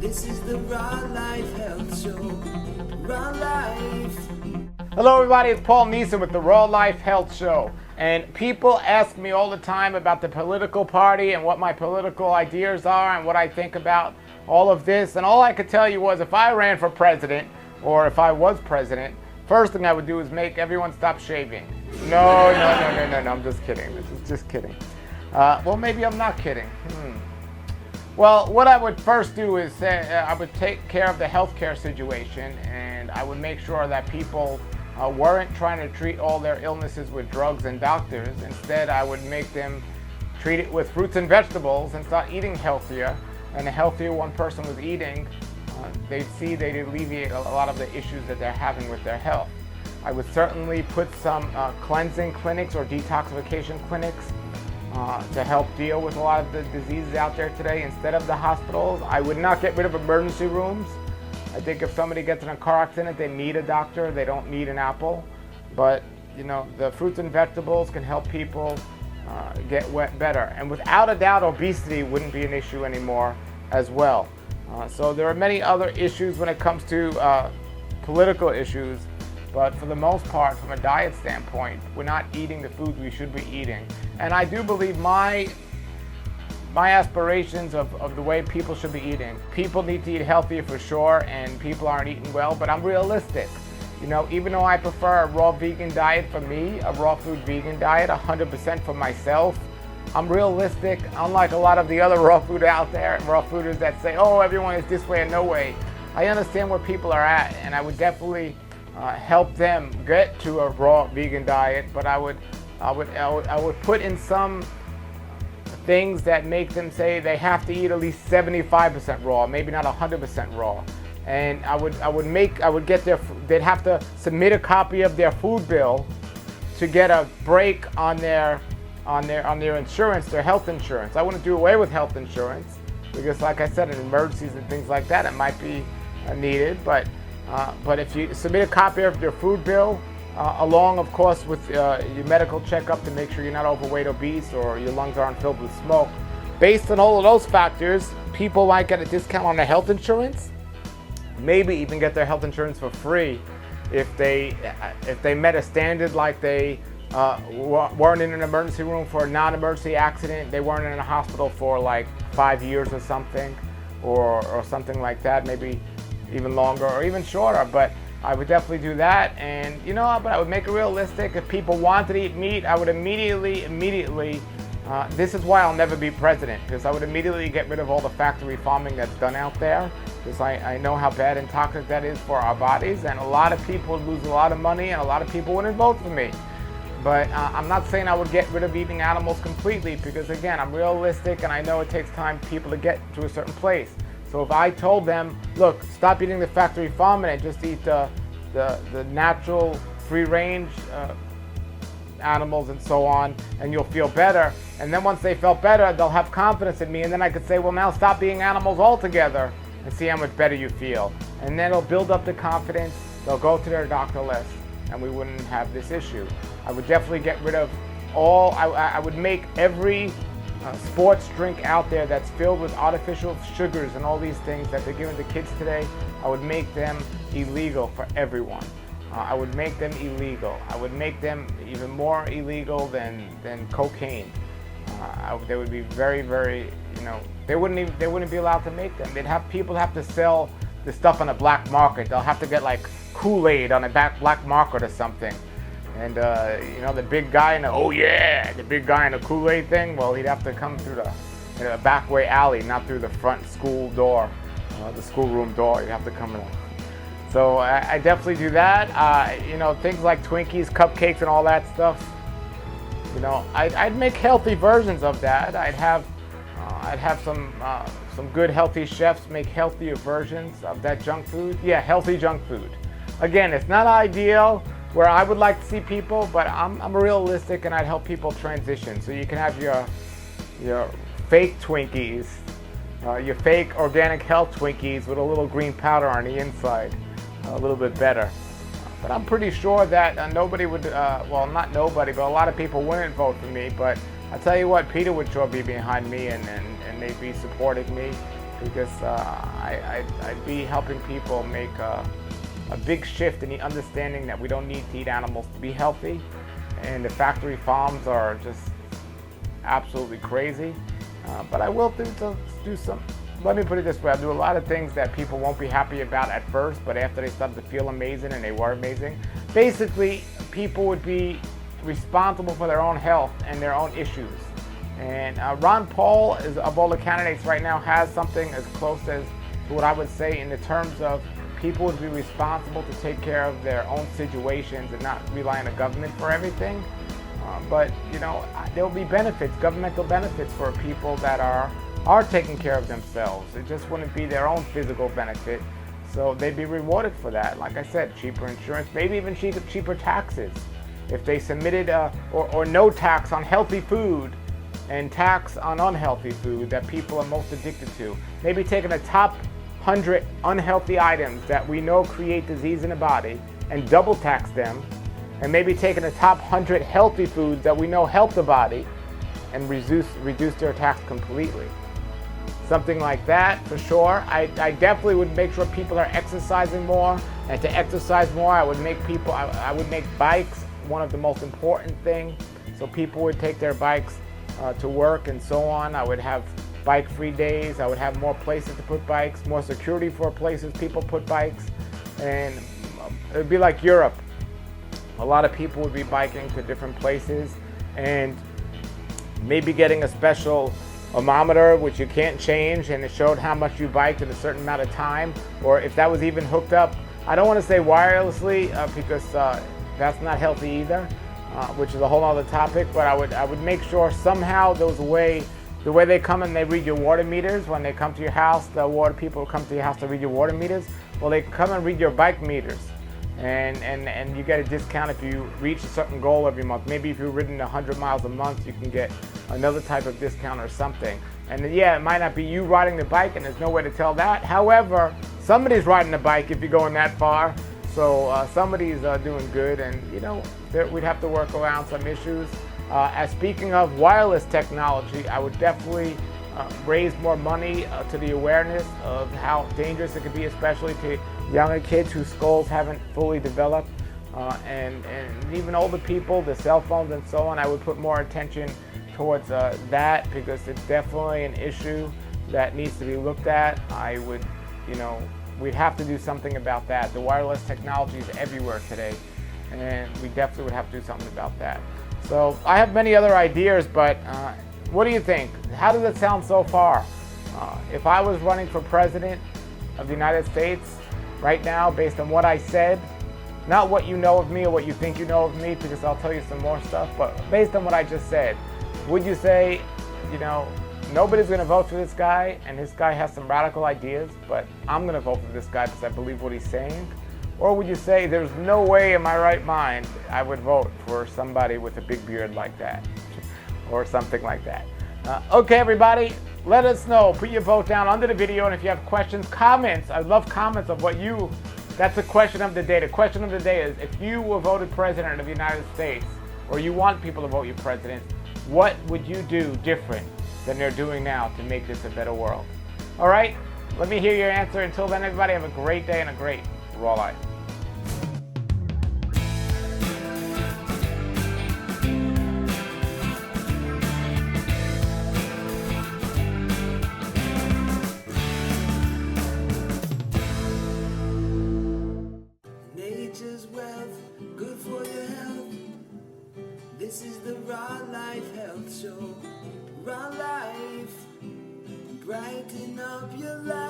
This is the Raw Life Health Show. Raw Life. Hello everybody, it's Paul Neeson with the Raw Life Health Show. And people ask me all the time about the political party and what my political ideas are and what I think about all of this. And all I could tell you was if I ran for president, or if I was president, first thing I would do is make everyone stop shaving. No, I'm just kidding. This is just kidding. Well, maybe I'm not kidding. Well, what I would first do is say I would take care of the healthcare situation, and I would make sure that people weren't trying to treat all their illnesses with drugs and doctors. Instead, I would make them treat it with fruits and vegetables and start eating healthier. And the healthier one person was eating, they'd see they'd alleviate a lot of the issues that they're having with their health. I would certainly put some cleansing clinics or detoxification clinics to help deal with a lot of the diseases out there today instead of the hospitals. I would not get rid of emergency rooms. I think if somebody gets in a car accident, they need a doctor. They don't need an apple. But, you know, the fruits and vegetables can help people get better. And without a doubt, obesity wouldn't be an issue anymore as well. So there are many other issues when it comes to political issues. But for the most part, from a diet standpoint, we're not eating the food we should be eating. And I do believe my aspirations of the way people should be eating. People need to eat healthier for sure, and people aren't eating well, but I'm realistic. You know, even though I prefer a raw vegan diet for me, a raw food vegan diet, 100% for myself, I'm realistic, unlike a lot of the other raw food out there, raw fooders that say, oh, everyone is this way and no way. I understand where people are at, and I would definitely help them get to a raw vegan diet, but I would put in some things that make them say they have to eat at least 75% raw, maybe not 100% raw. And they'd have to submit a copy of their food bill to get a break on their insurance, their health insurance. I wouldn't do away with health insurance because, like I said, in emergencies and things like that, it might be needed. But if you submit a copy of your food bill, along, of course, with your medical checkup to make sure you're not overweight, obese, or your lungs aren't filled with smoke, based on all of those factors, people might get a discount on their health insurance, maybe even get their health insurance for free if they met a standard, like they weren't in an emergency room for a non-emergency accident, they weren't in a hospital for like 5 years or something, or something like that, maybe even longer or even shorter. But I would definitely do that. And but I would make it realistic. If people wanted to eat meat, I would immediately this is why I'll never be president, because I would immediately get rid of all the factory farming that's done out there, because I know how bad and toxic that is for our bodies, and a lot of people would lose a lot of money, and a lot of people wouldn't vote for me. But I'm not saying I would get rid of eating animals completely, because again, I'm realistic and I know it takes time for people to get to a certain place. So if I told them, look, stop eating the factory farming and just eat the natural, free-range animals and so on, and you'll feel better. And then once they felt better, they'll have confidence in me, and then I could say, well, now stop eating animals altogether and see how much better you feel. And then it'll build up the confidence, they'll go to their doctor list, and we wouldn't have this issue. I would definitely get rid of I would make every sports drink out there that's filled with artificial sugars and all these things that they're giving to kids today. I would make them illegal for everyone. I would make them illegal. I would make them even more illegal than cocaine. They would be very, very, they wouldn't be allowed to make them. People have to sell the stuff on the black market. They'll have to get like Kool-Aid on a black market or something. And the big guy in the big guy in the Kool-Aid thing, well, he'd have to come through the back way alley, not through the front school door, the schoolroom door. You'd have to come in. So I definitely do that. Things like Twinkies, cupcakes, and all that stuff. I'd make healthy versions of that. I'd have some good healthy chefs make healthier versions of that junk food. Yeah, healthy junk food. Again, it's not ideal where I would like to see people, but I'm realistic, and I'd help people transition. So you can have your fake Twinkies, your fake organic health Twinkies with a little green powder on the inside, a little bit better. But I'm pretty sure that nobody would, not nobody, but a lot of people wouldn't vote for me. But I tell you what, Peter would sure be behind me, and they'd be supporting me. because I'd be helping people make a big shift in the understanding that we don't need to eat animals to be healthy, and the factory farms are just absolutely crazy. But I will do some. Let me put it this way: I'll do a lot of things that people won't be happy about at first, but after they start to feel amazing, and they were amazing. Basically, people would be responsible for their own health and their own issues. And Ron Paul, of all the candidates right now, has something as close as to what I would say in the terms of people would be responsible to take care of their own situations and not rely on the government for everything. But you know, there will be benefits, governmental benefits for people that are taking care of themselves. It just wouldn't be their own physical benefit. So they'd be rewarded for that. Like I said, cheaper insurance, maybe even cheaper taxes. If they submitted or no tax on healthy food and tax on unhealthy food that people are most addicted to. Maybe taking the top 100 unhealthy items that we know create disease in the body and double tax them, and maybe taking the top 100 healthy foods that we know help the body and reduce their tax completely. Something like that for sure. I definitely would make sure people are exercising more, and to exercise more I would make bikes one of the most important things, so people would take their bikes to work and so on. I would have bike-free days. I would have more places to put bikes, more security for places people put bikes, and it would be like Europe. A lot of people would be biking to different places, and maybe getting a special thermometer which you can't change, and it showed how much you biked in a certain amount of time, or if that was even hooked up. I don't want to say wirelessly because that's not healthy either, which is a whole other topic. But I would make sure somehow there was a way. The way they come and they read your water meters when they come to your house, the water people come to your house to read your water meters. Well, they come and read your bike meters, and you get a discount if you reach a certain goal every month. Maybe if you've ridden 100 miles a month, you can get another type of discount or something. And yeah, it might not be you riding the bike, and there's no way to tell that. However, somebody's riding the bike if you're going that far. So somebody's doing good, and you know, we'd have to work around some issues. As speaking of wireless technology, I would definitely raise more money to the awareness of how dangerous it could be, especially to younger kids whose skulls haven't fully developed, and even older people, the cell phones and so on. I would put more attention towards that, because it's definitely an issue that needs to be looked at. I would, you know, we'd have to do something about that. The wireless technology is everywhere today, and we definitely would have to do something about that. So I have many other ideas, but what do you think? How does it sound so far? If I was running for president of the United States right now, based on what I said, not what you know of me or what you think you know of me, because I'll tell you some more stuff, but based on what I just said, would you say, you know, nobody's going to vote for this guy, and this guy has some radical ideas, but I'm going to vote for this guy because I believe what he's saying? Or would you say there's no way in my right mind I would vote for somebody with a big beard like that, or something like that? Okay, everybody, let us know. Put your vote down under the video, and if you have questions, comments. I love comments of what you. That's the question of the day. The question of the day is, if you were voted president of the United States, or you want people to vote you president, what would you do different than they're doing now to make this a better world? All right, let me hear your answer. Until then, everybody, have a great day and a great raw life. Nature's wealth, good for your health. This is the Raw Life Health Show. Raw Life, brighten up your life.